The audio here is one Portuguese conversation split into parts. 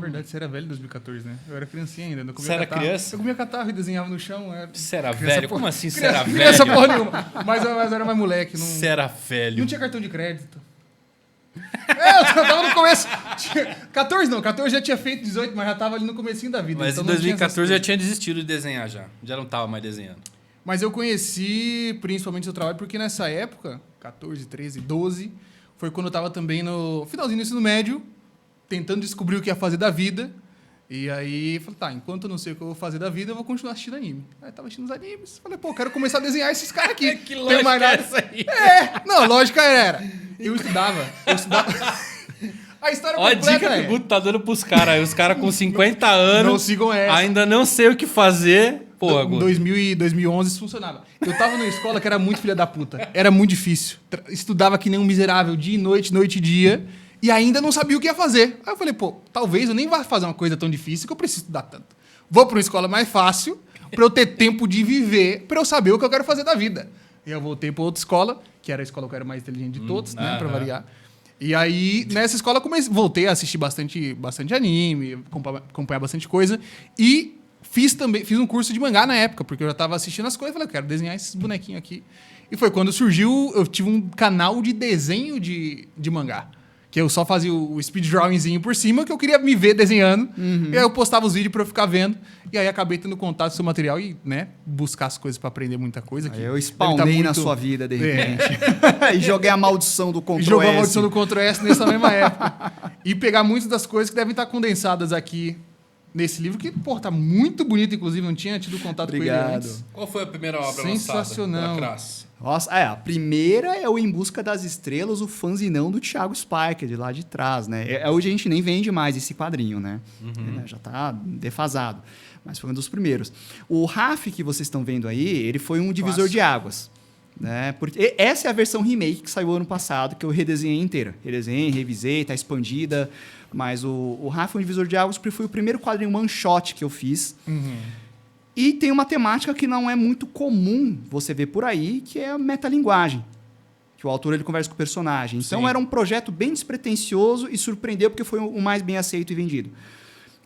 verdade, você era velho em 2014, né? Eu era criancinha ainda. Não comia Você era catarro. criança? Eu comia catarro e desenhava no chão. Você era velho? Como assim você era velho? Criança porra nenhuma. Mas eu era mais moleque. Não, Você era velho. não tinha cartão de crédito. Eu tava no começo. 14 não, 14 já tinha feito 18, mas já tava ali no comecinho da vida. Mas então em não tinha essas 2014 já coisas. tinha desistido de desenhar já. Já não tava mais desenhando. Mas eu conheci principalmente o trabalho porque nessa época, 14, 13, 12, foi quando eu tava também no finalzinho do ensino médio, tentando descobrir o que ia fazer da vida. E aí, falei, tá, enquanto eu não sei o que eu vou fazer da vida, eu vou continuar assistindo anime. Aí eu tava assistindo os animes. Falei, pô, quero começar a desenhar esses caras aqui. Que Tem lógica mais é nada. essa aí? Não, lógica era. Eu estudava. A história Olha a completa dica que é... o Guto tá dando pros caras aí. Os caras com 50 anos Não sigam essa. ainda não sei o que fazer. Pô, Em Guto. 2000 e 2011 isso funcionava. Eu tava numa escola que era muito filha da puta. Era muito difícil. Estudava que nem um miserável, dia e noite, noite e dia. E ainda não sabia o que ia fazer. Aí eu falei, pô, talvez eu nem vá fazer uma coisa tão difícil que eu preciso estudar tanto. Vou para uma escola mais fácil, para eu ter tempo de viver, para eu saber o que eu quero fazer da vida. E eu voltei para outra escola, que era a escola que eu era mais inteligente de todos, né, para variar. E aí, nessa escola, voltei a assistir bastante anime, acompanhar bastante coisa. E fiz um curso de mangá na época, porque eu já estava assistindo as coisas e falei, eu quero desenhar esses bonequinhos aqui. E foi quando surgiu, eu tive um canal de desenho de mangá. Que eu só fazia o speed drawingzinho por cima, que eu queria me ver desenhando. E aí eu postava os vídeos pra eu ficar vendo. E aí acabei tendo contato com o seu material e, né, buscar as coisas pra aprender muita coisa. Aí eu spawnei na sua vida, de repente. E joguei a maldição do Ctrl S. Jogou a maldição do Ctrl S nessa mesma época. E pegar muitas das coisas que devem estar condensadas aqui nesse livro, que, pô, tá muito bonito, inclusive. Não tinha tido contato com ele antes. Qual foi a primeira obra Sensacional. lançada da Crass? Nossa, a primeira é o Em Busca das Estrelas, o fanzinão do Thiago Spiker, de lá de trás, né? Hoje a gente nem vende mais esse quadrinho, né? Já tá defasado. Mas foi um dos primeiros. O RAF que vocês estão vendo aí, ele foi um divisor de águas. Né? Porque essa é a versão remake que saiu ano passado, que eu redesenhei inteira. Redesenhei, revisei, tá expandida. Mas o RAF é um divisor de águas porque foi o primeiro quadrinho one-shot que eu fiz. E tem uma temática que não é muito comum você ver por aí, que é a metalinguagem. Que o autor ele conversa com o personagem. Então, era um projeto bem despretensioso e surpreendeu porque foi o mais bem aceito e vendido.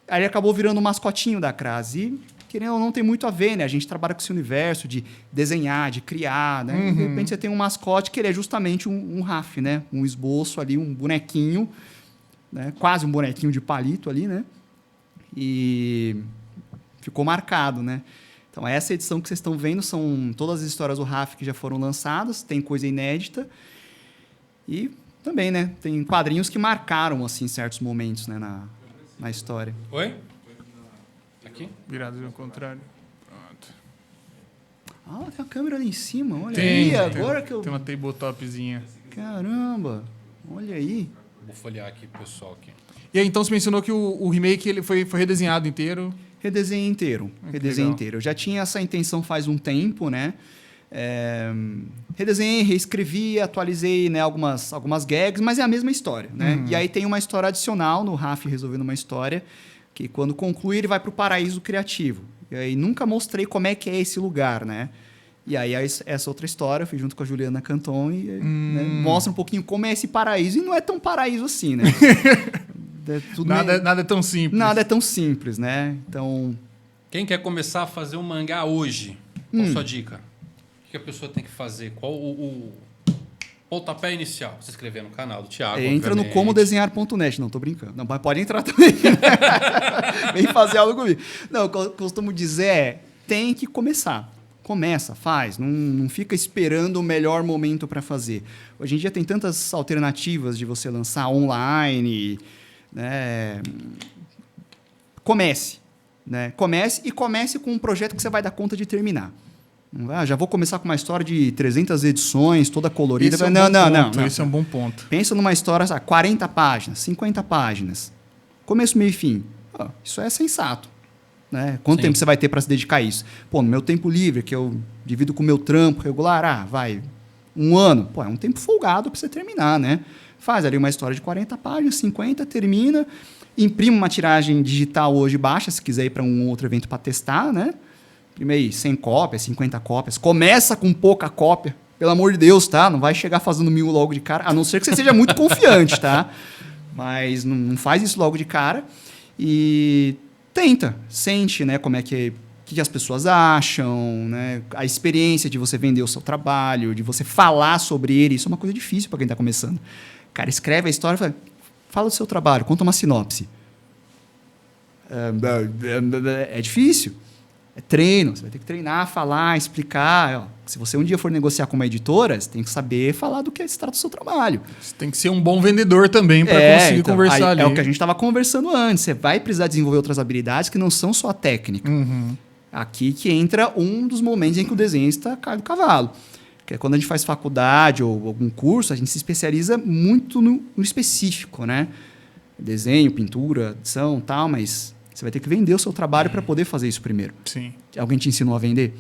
Aí ele acabou virando o mascotinho da Crass. E, querendo ou não, tem muito a ver, né? A gente trabalha com esse universo de desenhar, de criar, né? De repente, você tem um mascote que ele é justamente um RAF, né? Um esboço ali, um bonequinho, né? Quase um bonequinho de palito ali, né? E ficou marcado, né? Então, essa edição que vocês estão vendo são todas as histórias do RAF que já foram lançadas, tem coisa inédita e também, né? Tem quadrinhos que marcaram, assim, certos momentos, né, na história. Oi? Aqui? Virado ao contrário. Pronto. Tem a câmera ali em cima, olha aí, agora que eu... Tem uma tabletopzinha. Caramba, olha aí. Vou folhear aqui pro pessoal aqui. E aí, então, você mencionou que o remake ele foi redesenhado inteiro. Redesenho inteiro. Redesenho legal. inteiro. Eu já tinha essa intenção faz um tempo, né? Redesenhei, reescrevi, atualizei, né, algumas gags, mas é a mesma história, né? E aí tem uma história adicional no RAF resolvendo uma história que quando conclui ele vai para o paraíso criativo. E aí nunca mostrei como é que é esse lugar, né? E aí essa outra história eu fiz junto com a Juliana Canton e né, mostra um pouquinho como é esse paraíso. E não é tão paraíso assim, né? Nada é tão simples. Nada é tão simples, né? Então... Quem quer começar a fazer um mangá hoje? Qual a sua dica? O que a pessoa tem que fazer? Qual o pontapé inicial? Se inscrever no canal do Thiago. Entra no comodesenhar.net. Não, tô brincando. Não, mas pode entrar também. Vem fazer algo comigo. Não, o que eu costumo dizer é, tem que começar. Começa, faz. Não fica esperando o melhor momento para fazer. Hoje em dia tem tantas alternativas de você lançar online... Né? Comece. Né? Comece com um projeto que você vai dar conta de terminar. Já vou começar com uma história de 300 edições, toda colorida. Não. Esse é um bom ponto. Pensa numa história, 40 páginas, 50 páginas. Começo, meio e fim. Isso é sensato. Né? Quanto tempo você vai ter para se dedicar a isso? Pô, no meu tempo livre, que eu divido com o meu trampo regular, vai 1 ano. Pô, é um tempo folgado para você terminar, né? Faz ali uma história de 40 páginas, 50, termina, imprime uma tiragem digital hoje baixa, se quiser ir para um outro evento para testar, né? Imprime aí 100 cópias, 50 cópias. Começa com pouca cópia, pelo amor de Deus, tá? Não vai chegar fazendo 1000 logo de cara, a não ser que você seja muito confiante, tá? Mas não faz isso logo de cara. e tenta, sente, né, como é que as pessoas acham, né, a experiência de você vender o seu trabalho, de você falar sobre ele, isso é uma coisa difícil para quem está começando. Cara, escreve a história, fala do seu trabalho, conta uma sinopse. É difícil. É treino, você vai ter que treinar, falar, explicar. Ó, se você um dia for negociar com uma editora, você tem que saber falar do que se trata do seu trabalho. Você tem que ser um bom vendedor também para conseguir conversar ali. É o que a gente estava conversando antes. Você vai precisar desenvolver outras habilidades que não são só a técnica. Aqui que entra um dos momentos em que o desenho está cai do cavalo. Que é quando a gente faz faculdade ou algum curso, a gente se especializa muito no específico, né? Desenho, pintura, edição, tal, mas você vai ter que vender o seu trabalho para poder fazer isso primeiro. Sim. Alguém te ensinou a vender?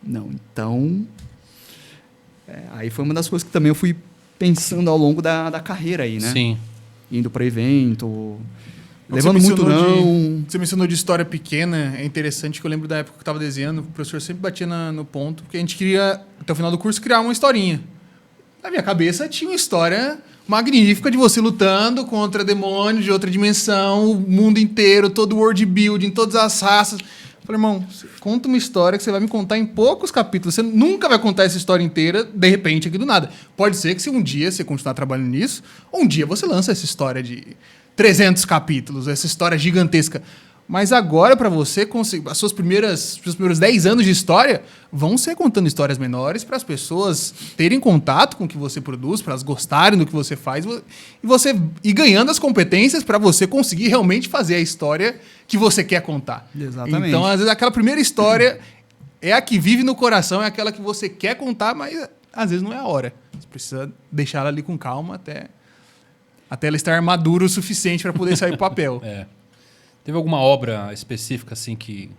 Não. Então, aí foi uma das coisas que também eu fui pensando ao longo da carreira aí, né? Sim. Indo para evento, levando muito não. Você mencionou de história pequena, é interessante que eu lembro da época que eu estava desenhando, o professor sempre batia no ponto, porque a gente queria, até o final do curso, criar uma historinha. Na minha cabeça tinha uma história magnífica de você lutando contra demônios de outra dimensão, o mundo inteiro, todo o world building, todas as raças. Eu falei, irmão, conta uma história que você vai me contar em poucos capítulos. Você nunca vai contar essa história inteira, de repente, aqui do nada. Pode ser que se um dia você continuar trabalhando nisso, um dia você lança essa história de 300 capítulos, essa história gigantesca. Mas agora, para você conseguir, os seus primeiros 10 anos de história vão ser contando histórias menores para as pessoas terem contato com o que você produz, para elas gostarem do que você faz e você ir ganhando as competências para você conseguir realmente fazer a história que você quer contar. Exatamente. Então, às vezes, aquela primeira história é a que vive no coração, é aquela que você quer contar, mas às vezes não é a hora. Você precisa deixar ela ali com calma até ela estar madura o suficiente para poder sair do papel. Teve alguma obra específica assim que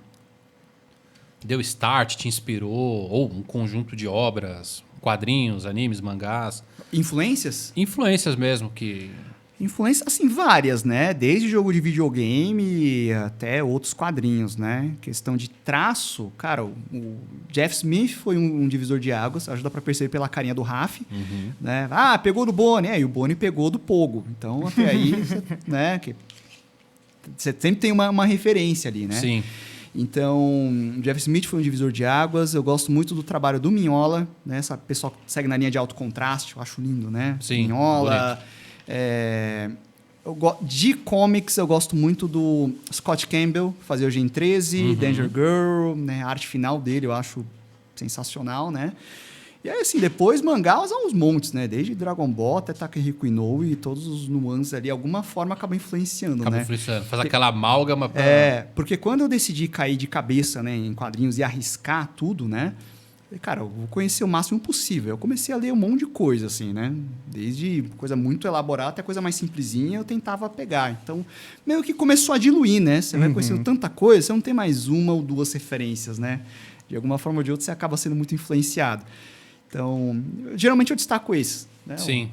deu start, te inspirou? Ou um conjunto de obras, quadrinhos, animes, mangás? Influências? Influências mesmo que... Influências, assim, várias, né? Desde jogo de videogame até outros quadrinhos, né? Questão de traço, cara, o Jeff Smith foi um divisor de águas, ajuda para perceber pela carinha do Raf, né? Ah, pegou do Bonnie, e o Bonnie pegou do Pogo. Então, até aí, né? Você sempre tem uma referência ali, né? Sim. Então, Jeff Smith foi um divisor de águas. Eu gosto muito do trabalho do Mignola, né? Essa pessoa que segue na linha de alto contraste, eu acho lindo, né? Sim, Mignola. De comics, eu gosto muito do Scott Campbell, que fazia o Gen 13, Danger Girl, né? A arte final dele eu acho sensacional, né? E aí, assim, depois mangás há uns montes, né? Desde Dragon Ball até Takehiko Inoue e todos os nuances ali, de alguma forma acaba influenciando, Acaba né? influenciando. Faz aquela amálgama pra... Porque quando eu decidi cair de cabeça, né, em quadrinhos e arriscar tudo, né? Cara, eu vou conhecer o máximo possível. Eu comecei a ler um monte de coisa, assim, né? Desde coisa muito elaborada até coisa mais simplesinha, eu tentava pegar. Então, meio que começou a diluir, né? Você vai conhecendo tanta coisa, você não tem mais uma ou duas referências, né? De alguma forma ou de outra, você acaba sendo muito influenciado. Então, geralmente eu destaco esses. Né? Sim.